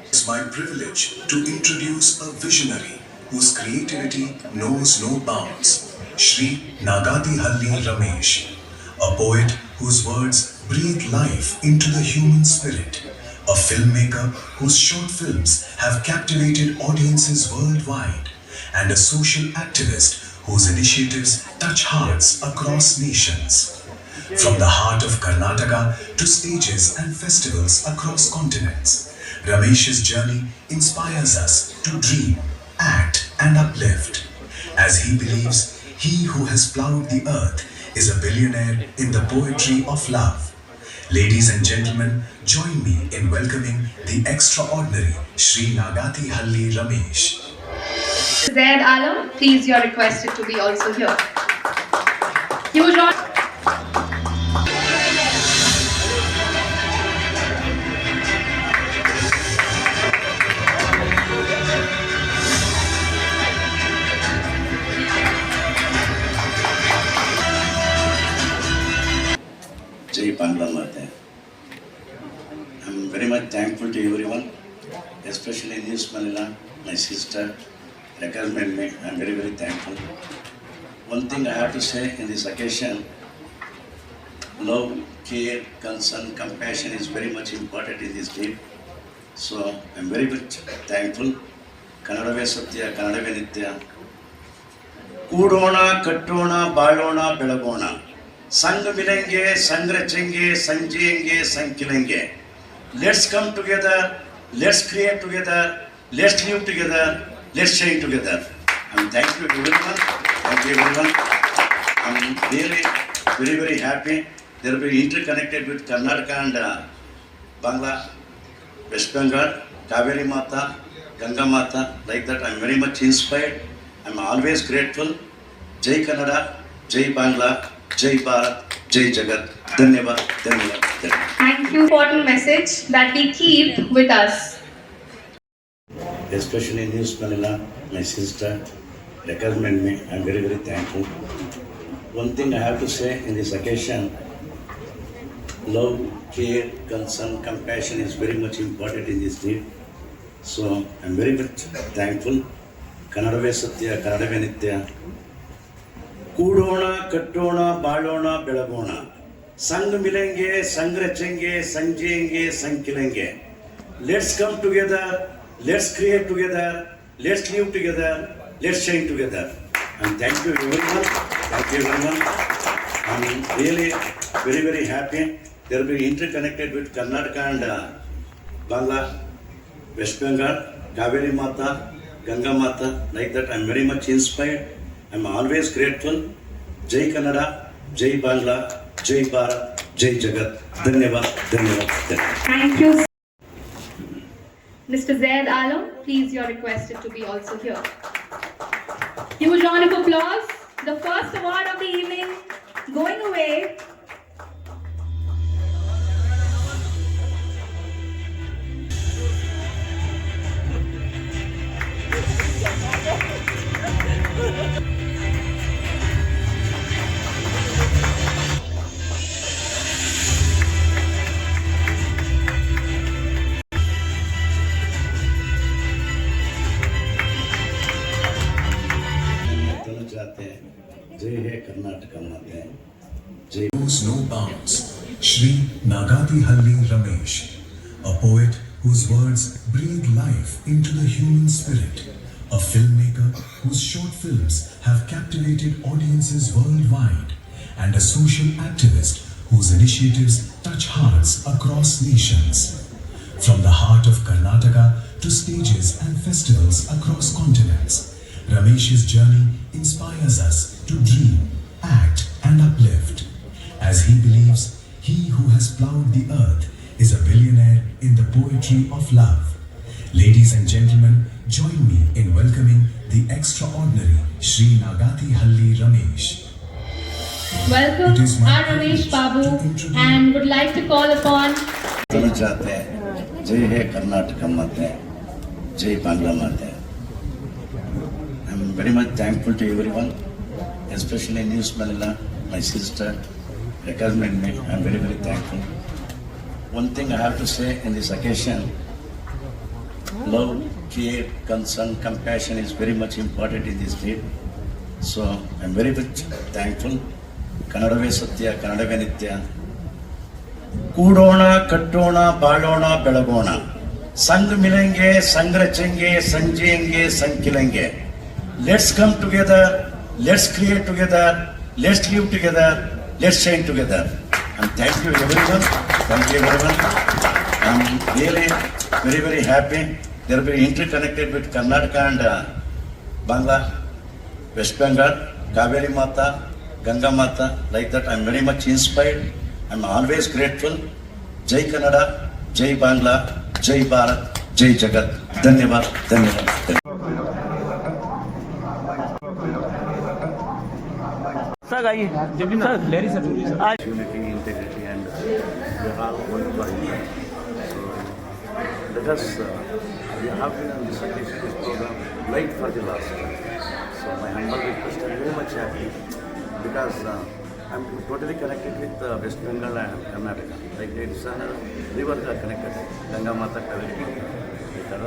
It's my privilege to introduce a visionary whose creativity knows no bounds, Shri Nagatihalli Ramesh, a poet whose words breathe life into the human spirit, a filmmaker whose short films have captivated audiences worldwide, and a social activist whose initiatives touch hearts across nations. From the heart of Karnataka to stages and festivals across continents, Ramesh's journey inspires us to dream, act, and uplift. As he believes he who has plowed the earth is a billionaire in the poetry of love. Ladies and gentlemen, join me in welcoming the extraordinary Shri Nagatihalli Ramesh. Zaid Alam, please, you are requested to be also here. Huge honor. Jai Bangla Mate. I'm very much thankful to everyone, especially News Manila, my sister, recommend me. I'm very, very thankful. One thing I have to say in this occasion, love, care, concern, compassion is very much important in this day. So I'm very much thankful. Kannadave Satya, Kannadave Nitya. ಕೂಡೋಣ ಕಟ್ಟೋಣ ಬಾಳೋಣ ಬೆಳಗೋಣ ಸಂಘ ಮಿಲಂಗೆ ಸಂಘ ರಚಂಗೆ ಸಂಜೆಂಗೆ ಸಂಕಿಲಂಗೆ let's come together let's create together let's live together let's shine together thank you everyone I'm really very very happy they will be interconnected with Karnataka and Bangla West Bengal Kaveri Mata Ganga Mata like that I'm very much inspired I'm always grateful. Jai Kannada, Jai Bangla, Jai Bharat, Jai Jagat. Dhanyavad, dhanyavad, dhanyavad. Thank you. Important message that we keep with us. Especially News Manila, my sister, recommend me. I'm very, very thankful. One thing I have to say in this occasion, love, care, concern, compassion is very much important in this day. So I'm very much thankful. ಕನ್ನಡವೇ ಸತ್ಯ ಕನ್ನಡವೇ ನಿತ್ಯ ಕೂಡೋಣ ಕಟ್ಟೋಣ ಬಾಳೋಣ ಬೆಳಗೋಣ ಸಂಘ ಮಿಲಂಗೆ ಸಂಘ ರಚಂಗೆ ಸಂಜೆಂಗೆ ಸಂಕಿಲಂಗೆ let's come together let's create together let's live together let's shine together thank you everyone I'm really very very happy they will be interconnected with Karnataka and Bangla West Bengal Kaveri Mata Ganga Mata, like that I'm very much inspired. I'm always grateful. Jai Kannada, Jai Bangla, Jai Bharat, Jai Jagat. Dhanyavad, dhanyavad, dhanyavad. Thank you. Mr. Zaid Alam, please, you're requested to be also here. Huge round of applause. The first award of the evening going away. Jai Hai Karnataka Mate. Jai. Knows no bounds, Shri Nagatihalli Ramesh, a poet whose words breathe life into the human spirit, a filmmaker whose short films have captivated audiences worldwide, and a social activist whose initiatives touch hearts across nations. From the heart of Karnataka to stages and festivals across continents, Ramesh's journey inspires us to dream, act, and uplift. As he believes he who has plowed the earth is a billionaire in the poetry of love. Ladies and gentlemen, join me in welcoming the extraordinary Shri Nagatihalli Ramesh. Welcome, our Ramesh Babu, and would like to call upon Tanujate, Jai Hai Karnataka Mate, Jai Bangla Mate. I'm very much thankful to everyone, especially News Manila, my sister, recommend me. I'm very, very thankful. one thing I have to say in this occasion, love, care, concern, compassion is very much important in this day. So I'm very much thankful. ಕನ್ನಡವೇ ಸತ್ಯ, ಕನ್ನಡವೇ ನಿತ್ಯ. ಕೂಡೋಣ, ಕಟ್ಟೋಣ, ಬಾಳೋಣ, ಬೆಳಗೋಣ. ಸಂಗ್ ಮಿಲೆಂಗೆ, ಸಂಗ್ ರಚೆಂಗೆ, ಸಂಜೆಂಗೆ, ಸಂಕಿಲೆಂಗೆ. Let's come together, let's create together, let's live together, let's shine together. And thank you everyone. Thank you everyone. I'm really very, very happy. They're very interconnected with Karnataka and Bangla, West Bengal, Kaveri Mata, Ganga Mata. Like that, I'm very much inspired. I'm always grateful. Jai Kannada, Jai Bangla, Jai Bharat, Jai Jagat. Dhanyavad, dhanyavad. Sir आइए sir लेरी sir आज Unity, integrity, and we are all one for India. So let us, we have been on this program late for the last time. So my humble request, I'm very much happy because I'm totally connected with West Bengal and Karnataka. Like it's a river connected, Ganga Mata, Kaveri Mata.